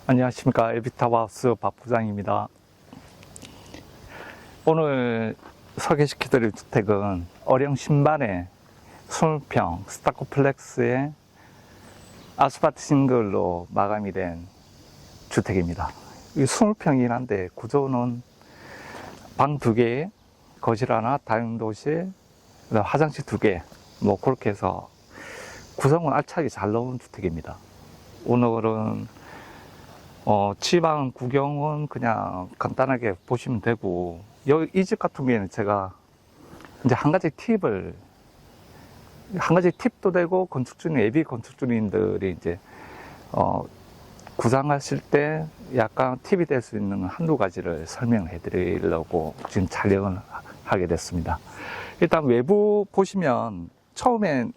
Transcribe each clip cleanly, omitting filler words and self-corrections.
안녕하십니까. 에비타바우스 박 부장입니다. 오늘 소개시켜드릴 주택은 어령 신반의 20평 스타코플렉스의 아스파트 싱글로 마감이 된 주택입니다. 이 20평이긴 한데 구조는 방 2개, 거실 하나, 다용도실, 화장실 2개, 뭐 그렇게 해서 구성은 알차게 잘 넣은 주택입니다. 오늘은 지방 구경은 그냥 간단하게 보시면 되고, 이 집 같은 경우에는 제가 이제 한 가지 팁도 되고, 예비 건축주님들이 이제, 구상하실 때 약간 팁이 될 수 있는 한두 가지를 설명해 드리려고 지금 촬영을 하게 됐습니다. 일단 외부 보시면 처음엔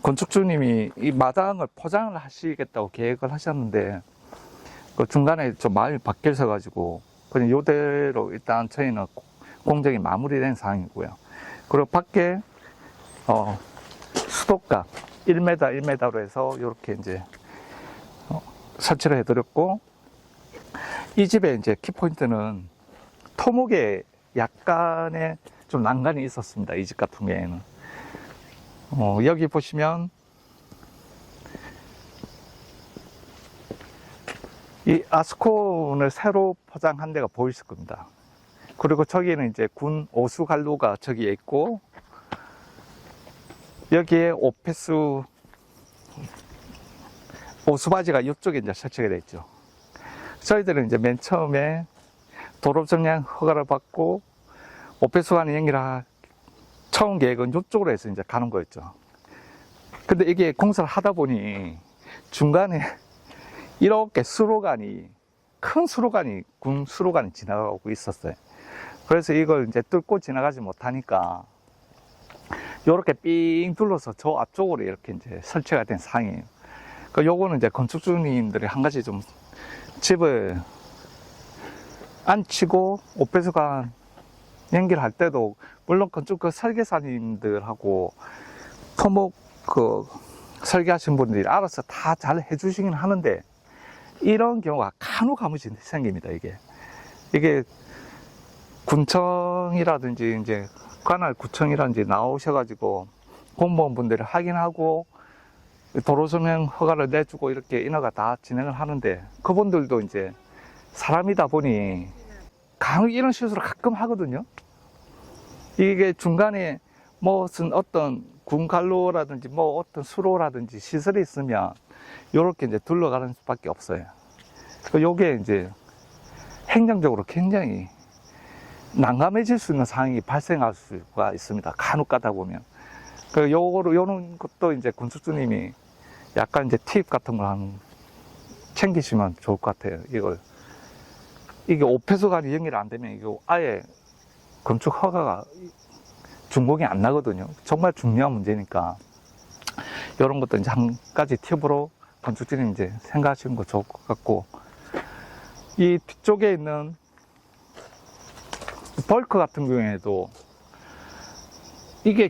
건축주님이 이 마당을 포장을 하시겠다고 계획을 하셨는데, 그 중간에 좀 마음이 바뀌어서가지고 그냥 이대로 일단 저희는 공정이 마무리된 상황이고요. 그리고 밖에 수도가 1m, 1m로 해서 이렇게 이제 설치를 해드렸고, 이 집의 이제 키포인트는 토목에 약간의 좀 난간이 있었습니다. 이 집 같은 경우에는 여기 보시면 이 아스콘을 새로 포장한 데가 보이실 겁니다. 그리고 저기는 이제 군 오수관로가 저기에 있고, 여기에 오수바지가 이쪽에 이제 설치가 되어 있죠. 저희들은 이제 맨 처음에 도로정량 허가를 받고 오폐수관이 연결한 처음 계획은 이쪽으로 해서 이제 가는 거였죠. 근데 이게 공사를 하다 보니 중간에 이렇게 큰 수로관이, 군 수로관이 지나가고 있었어요. 그래서 이걸 이제 뚫고 지나가지 못하니까 이렇게 삥 둘러서 저 앞쪽으로 이렇게 이제 설치가 된 상황이에요. 요거는 이제 건축주님들이 한 가지 좀 집을 안 치고 오폐수관 연결할 때도 물론 건축 설계사님들하고 토목 설계하신 분들이 알아서 다 잘 해주시긴 하는데, 이런 경우가 간혹가무시 생깁니다. 이게 군청이라든지 이제 관할 구청이라든지 나오셔가지고 공무원분들이 확인하고 도로조명 허가를 내주고 이렇게 인허가 다 진행을 하는데, 그분들도 이제 사람이다 보니 간혹 이런 실수를 가끔 하거든요. 이게 중간에 무슨 어떤 군갈로라든지 뭐 어떤 수로라든지 시설이 있으면 이렇게 이제 둘러가는 수밖에 없어요. 요게 이제 행정적으로 굉장히 난감해질 수 있는 상황이 발생할 수가 있습니다. 간혹 가다 보면. 요런 것도 이제 건축주님이 약간 이제 팁 같은 걸 챙기시면 좋을 것 같아요. 이게 오폐수관이 연결 안 되면 이거 아예 건축 허가가 준공이 안 나거든요. 정말 중요한 문제니까 이런 것도 이제 한 가지 팁으로 건축주님 이제 생각하시는 거 좋을 것 같고, 이 뒤쪽에 있는 벌크 같은 경우에도 이게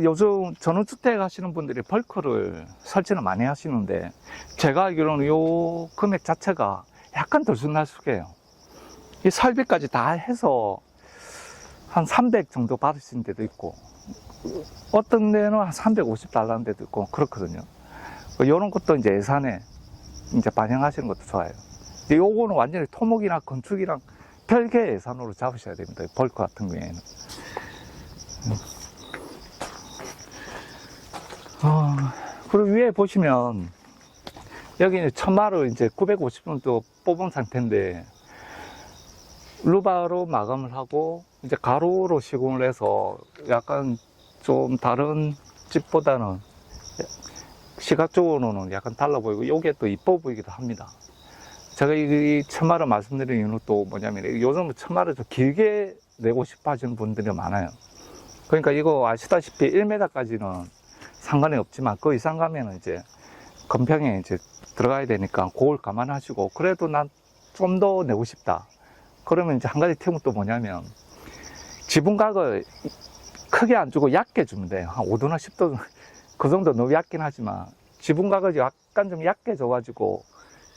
요즘 전원주택 하시는 분들이 벌크를 설치는 많이 하시는데, 제가 알기로는 요 금액 자체가 약간 들쑥날쑥해요. 이 설비까지 다 해서 한 300 정도 받으시는 데도 있고, 어떤 데는 한 350달러는 데도 있고 그렇거든요. 이런 것도 이제 예산에 이제 반영하시는 것도 좋아요. 요거는 완전히 토목이나 건축이랑 별개 예산으로 잡으셔야 됩니다. 벌크 같은 경우에는. 그리고 위에 보시면 여기는 천마를 이제 950 정도 뽑은 상태인데, 루바로 마감을 하고 이제 가로로 시공을 해서 약간 좀 다른 집보다는 시각적으로는 약간 달라 보이고, 이게 또 이뻐 보이기도 합니다. 제가 이 천마를 말씀드리는 이유는 또 뭐냐면, 요즘 천마를 좀 길게 내고 싶어 하시는 분들이 많아요. 그러니까 이거 아시다시피 1m까지는 상관이 없지만 그 이상 가면은 이제 건평에 이제 들어가야 되니까 그걸 감안하시고, 그래도 난 좀 더 내고 싶다. 그러면 이제 한 가지 팁은 또 뭐냐면, 지붕각을 크게 안 주고 얕게 주면 돼요. 한 5도나 10도, 그 정도 너무 얕긴 하지만, 지붕각을 약간 좀 얕게 줘가지고,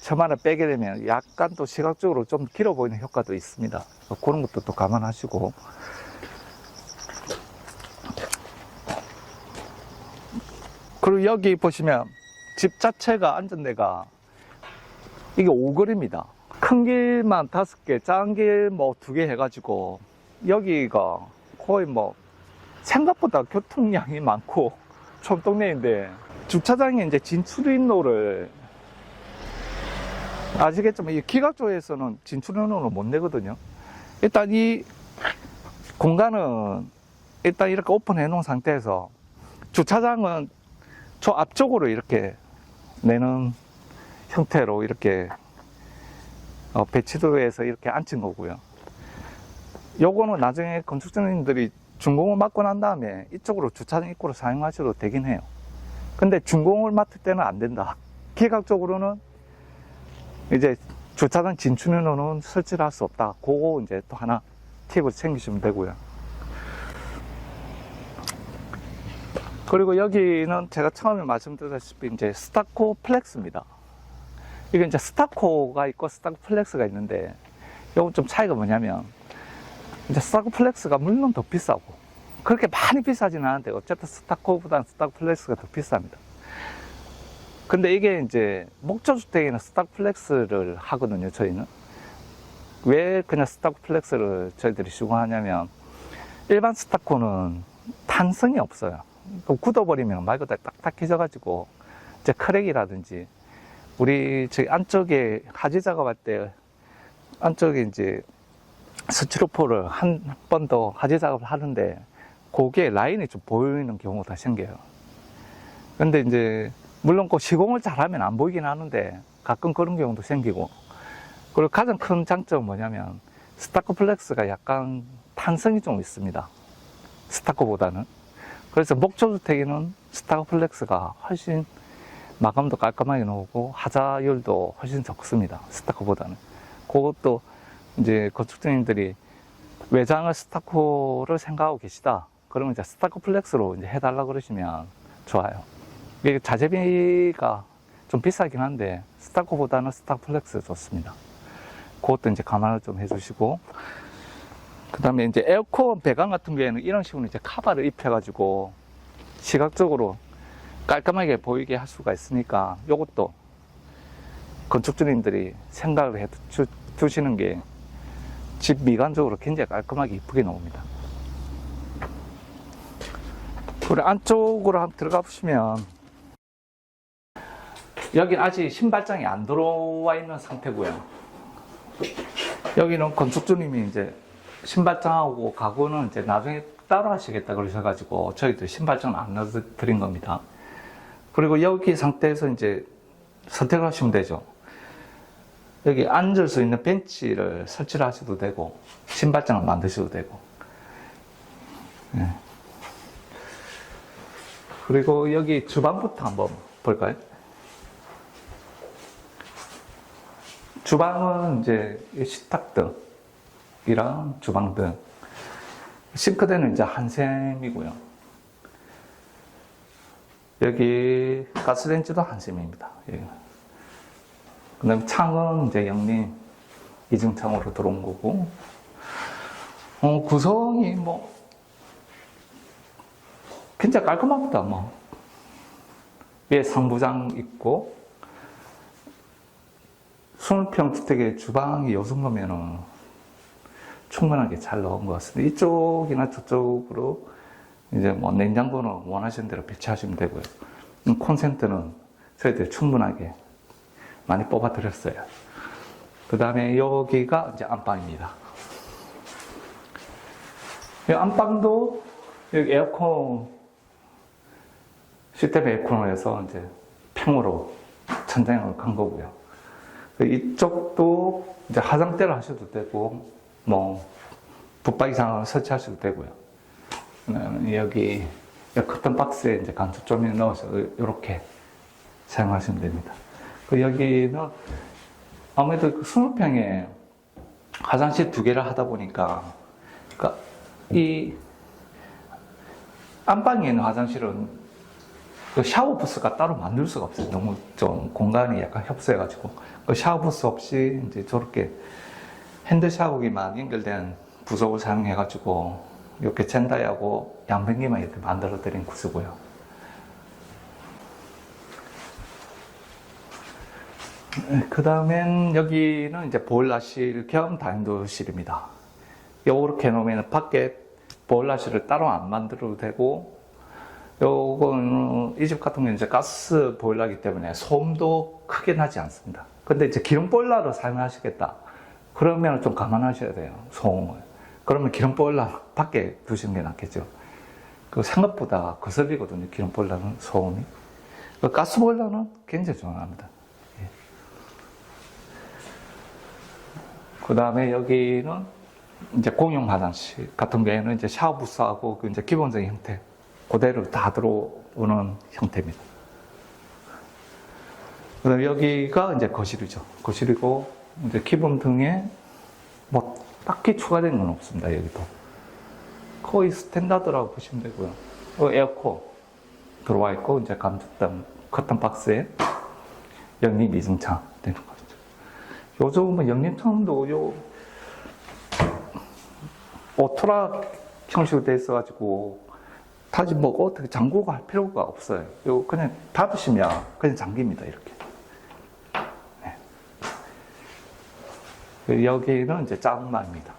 처마를 빼게 되면 약간 또 시각적으로 좀 길어 보이는 효과도 있습니다. 그런 것도 또 감안하시고. 그리고 여기 보시면 집 자체가 앉은 데가 이게 오거리입니다. 큰 길만 5개, 작은 길 뭐 2개 해가지고 여기가 거의 뭐 생각보다 교통량이 많고 촌동네인데 주차장에 이제 진출인로를 아시겠지만 이 기각조에서는 진출인로를 못 내거든요. 일단 이 공간은 일단 이렇게 오픈해 놓은 상태에서 주차장은 저 앞쪽으로 이렇게 내는 형태로 이렇게 배치도에서 이렇게 앉힌 거고요. 요거는 나중에 건축주님들이 준공을 맡고 난 다음에 이쪽으로 주차장 입구로 사용하셔도 되긴 해요. 근데 준공을 맡을 때는 안 된다. 기각적으로는 이제 주차장 진출로는 설치를 할 수 없다. 그거 이제 또 하나 팁을 챙기시면 되고요. 그리고 여기는 제가 처음에 말씀드렸다시피 이제 스타코 플렉스입니다. 이게 이제 스타코가 있고 스타코 플렉스가 있는데, 요건 좀 차이가 뭐냐면, 이제 스타코 플렉스가 물론 더 비싸고, 그렇게 많이 비싸지는 않은데, 어쨌든 스타코보다는 스타코 플렉스가 더 비쌉니다. 근데 이게 이제 목조주택에는 스타코 플렉스를 하거든요, 저희는. 왜 그냥 스타코 플렉스를 저희들이 시공하냐면, 일반 스타코는 탄성이 없어요. 굳어버리면 말 그대로 딱딱해져가지고, 이제 크랙이라든지, 우리 저기 안쪽에 하지 작업할 때 안쪽에 이제 스티로폼을 한 번 더 하지 작업을 하는데 그게 라인이 좀 보이는 경우가 생겨요. 근데 이제 물론 그 시공을 잘하면 안 보이긴 하는데 가끔 그런 경우도 생기고, 그리고 가장 큰 장점은 뭐냐면 스타코 플렉스가 약간 탄성이 좀 있습니다. 스타코보다는. 그래서 목조주택에는 스타코 플렉스가 훨씬 마감도 깔끔하게 나오고 하자율도 훨씬 적습니다. 스타코보다는. 그것도 이제 건축주님들이 외장을 스타코를 생각하고 계시다. 그러면 이제 스타코 플렉스로 이제 해달라 그러시면 좋아요. 이게 자재비가 좀 비싸긴 한데 스타코보다는 스타코 플렉스 좋습니다. 그것도 이제 감안을 좀 해주시고, 그 다음에 이제 에어컨 배관 같은 경우에는 이런 식으로 이제 카바를 입혀가지고 시각적으로 깔끔하게 보이게 할 수가 있으니까 이것도 건축주님들이 생각을 해 두시는 게 집 미관적으로 굉장히 깔끔하게 이쁘게 나옵니다. 그리고 안쪽으로 한번 들어가 보시면 여기 아직 신발장이 안 들어와 있는 상태고요. 여기는 건축주님이 이제 신발장하고 가구는 이제 나중에 따로 하시겠다 그러셔가지고 저희들 신발장은 안 넣어드린 겁니다. 그리고 여기 상태에서 이제 선택을 하시면 되죠. 여기 앉을 수 있는 벤치를 설치를 하셔도 되고, 신발장을 만드셔도 되고. 네. 그리고 여기 주방부터 한번 볼까요? 주방은 이제 식탁등이랑 주방등. 싱크대는 이제 한샘이고요. 여기 가스레인지도 한샘입니다. 그 다음에 창은 이제 영림 이중창으로 들어온 거고, 구성이 뭐 굉장히 깔끔합니다. 뭐 위에 상부장 있고, 20평 주택의 주방이 이 정도면은 충분하게 잘 넣은 것 같습니다. 이쪽이나 저쪽으로 이제 뭐 냉장고는 원하시는 대로 배치하시면 되고요. 콘센트는 저희들이 충분하게 많이 뽑아 드렸어요. 그 다음에 여기가 이제 안방입니다. 이 안방도 여기 에어컨, 시스템 에어컨을 해서 이제 평으로 천장을 간 거고요. 이쪽도 이제 화장대를 하셔도 되고, 뭐 붙박이장을 설치하셔도 되고요. 여기 커튼 박스에 이제 간접 조명을 넣어서 이렇게 사용하시면 됩니다. 여기는 아무래도 20평에 화장실 2개를 하다 보니까, 그러니까 이 안방에 있는 화장실은 그 샤워 부스가 따로 만들 수가 없어요. 너무 좀 공간이 약간 협소해가지고. 그 샤워 부스 없이 이제 저렇게 핸드 샤워기만 연결된 부속을 사용해가지고 이렇게 젠다이하고 양변기만 이렇게 만들어 드린 구조고요. 그 다음엔 여기는 이제 보일러실 겸 다용도실입니다. 요렇게 놓으면 밖에 보일러실을 따로 안 만들어도 되고, 요거는 이 집 같은 경우는 이제 가스 보일러이기 때문에 소음도 크게 나지 않습니다. 근데 이제 기름 보일러를 사용하시겠다. 그러면 좀 감안하셔야 돼요. 소음을. 그러면 기름 보일러 밖에 두시는 게 낫겠죠. 그 생각보다 거슬리거든요. 기름 보일러는 소음이. 그 가스 보일러는 굉장히 중요합니다. 예. 그 다음에 여기는 이제 공용 화장실 같은 경우에는 이제 샤워 부스하고 그 이제 기본적인 형태 그대로 다 들어오는 형태입니다. 그 다음에 여기가 이제 거실이죠. 거실이고, 이제 기본 등에 뭐 딱히 추가된 건 없습니다. 여기도 거의 스탠다드라고 보시면 되고요. 에어컨 들어와 있고, 이제 감전등 커튼 박스에 영림 이중창 되는 거죠. 요즘은 영림창도 요 오토락 형식으로 되어 있어가지고 다시 뭐 어떻게 잠그고 할 필요가 없어요. 요 그냥 닫으시면 그냥 잠깁니다. 이렇게. 네. 여기는 이제 짱마입니다.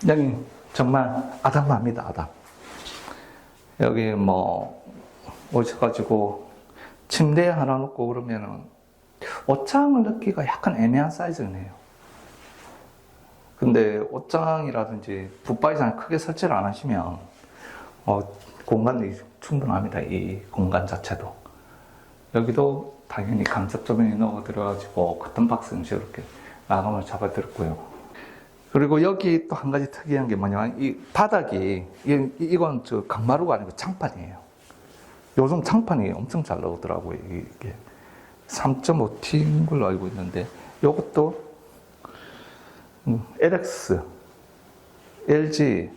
여기 정말 아담합니다. 아담. 여기 뭐 오셔가지고 침대 하나 놓고 그러면은 옷장을 넣기가 약간 애매한 사이즈네요. 근데 옷장이라든지 붙박이장을 크게 설치를 안 하시면 공간이 충분합니다. 이 공간 자체도. 여기도 당연히 간접 조명이 넣어 들어가지고 커튼 박스 형식으로 이렇게 마감을 잡아 드렸고요. 그리고 여기 또 한 가지 특이한 게 뭐냐면 이 바닥이 이건 저 강마루가 아니고 창판이에요. 요즘 창판이 엄청 잘 나오더라고요. 이게 3.5T인 걸로 알고 있는데 이것도 LX, LG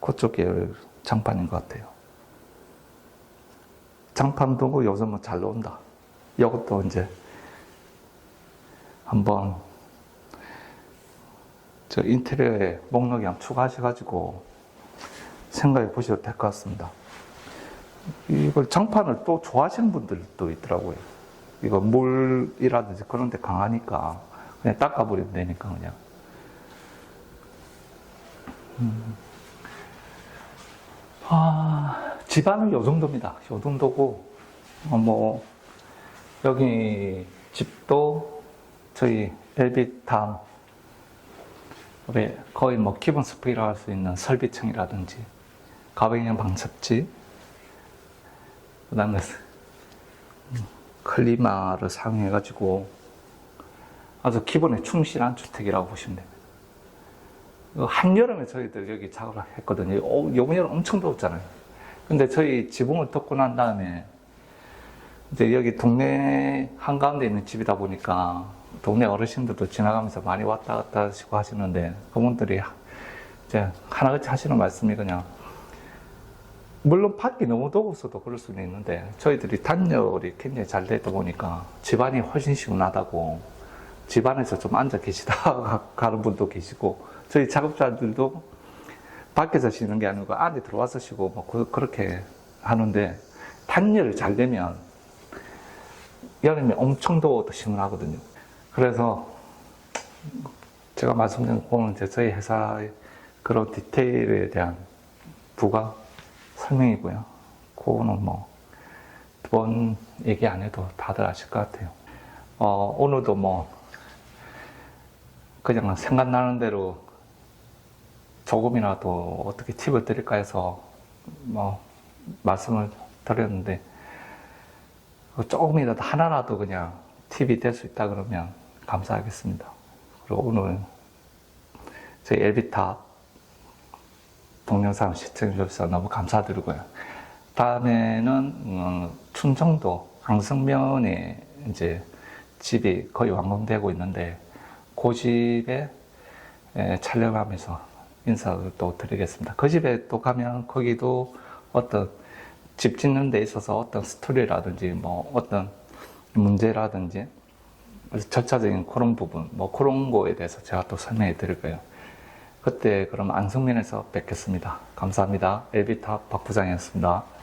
그쪽 계열 장판인 것 같아요. 장판도 요즘은 잘 나온다. 이것도 이제 한번 저 인테리어에 목록에 한번 추가하셔가지고 생각해 보셔도 될 것 같습니다. 이걸 장판을 또 좋아하시는 분들도 있더라고요. 이거 물이라든지 그런 데 강하니까 그냥 닦아버리면 되니까 그냥. 집안은 요 정도입니다. 요 정도고, 여기 집도 저희 엘비탐, 거의 기본 스펙이라고 할 수 있는 설비층이라든지, 가변형 방cep지, 그 다음에 클리마를 사용해가지고 아주 기본에 충실한 주택이라고 보시면 됩니다. 한여름에 저희들 여기 작업을 했거든요. 요번 여름 엄청 더웠잖아요. 근데 저희 지붕을 덮고 난 다음에 이제 여기 동네 한가운데 있는 집이다 보니까 동네 어르신들도 지나가면서 많이 왔다 갔다 하시고 하시는데 그분들이 이제 하나같이 하시는 말씀이 그냥 물론 밖이 너무 더웠어도 그럴 수는 있는데 저희들이 단열이 굉장히 잘 되다 보니까 집안이 훨씬 시원하다고 집안에서 좀 앉아 계시다가 가는 분도 계시고 저희 작업자들도 밖에서 쉬는 게 아니고 안에 들어와서 쉬고 그렇게 하는데 단열이 잘 되면 여름에 엄청 더워도 시원하거든요. 그래서 제가 말씀드린 거는 저희 회사의 그런 디테일에 대한 부가 설명이고요. 그거는 두 번 얘기 안 해도 다들 아실 것 같아요. 오늘도 그냥 생각나는 대로 조금이라도 어떻게 팁을 드릴까 해서 말씀을 드렸는데 조금이라도 하나라도 그냥 팁이 될 수 있다 그러면 감사하겠습니다. 그리고 오늘 저희 엘비탑 동영상 시청해 주셔서 너무 감사드리고요. 다음에는 충청도 강성면에 이제 집이 거의 완공되고 있는데 그 집에 촬영하면서 인사를 또 드리겠습니다. 그 집에 또 가면 거기도 어떤 집 짓는 데 있어서 어떤 스토리라든지 뭐 어떤 문제라든지 절차적인 그런 부분, 뭐 그런 거에 대해서 제가 또 설명해 드릴 거예요. 그때 그럼 안성면에서 뵙겠습니다. 감사합니다. 엘비탑 박 부장이었습니다.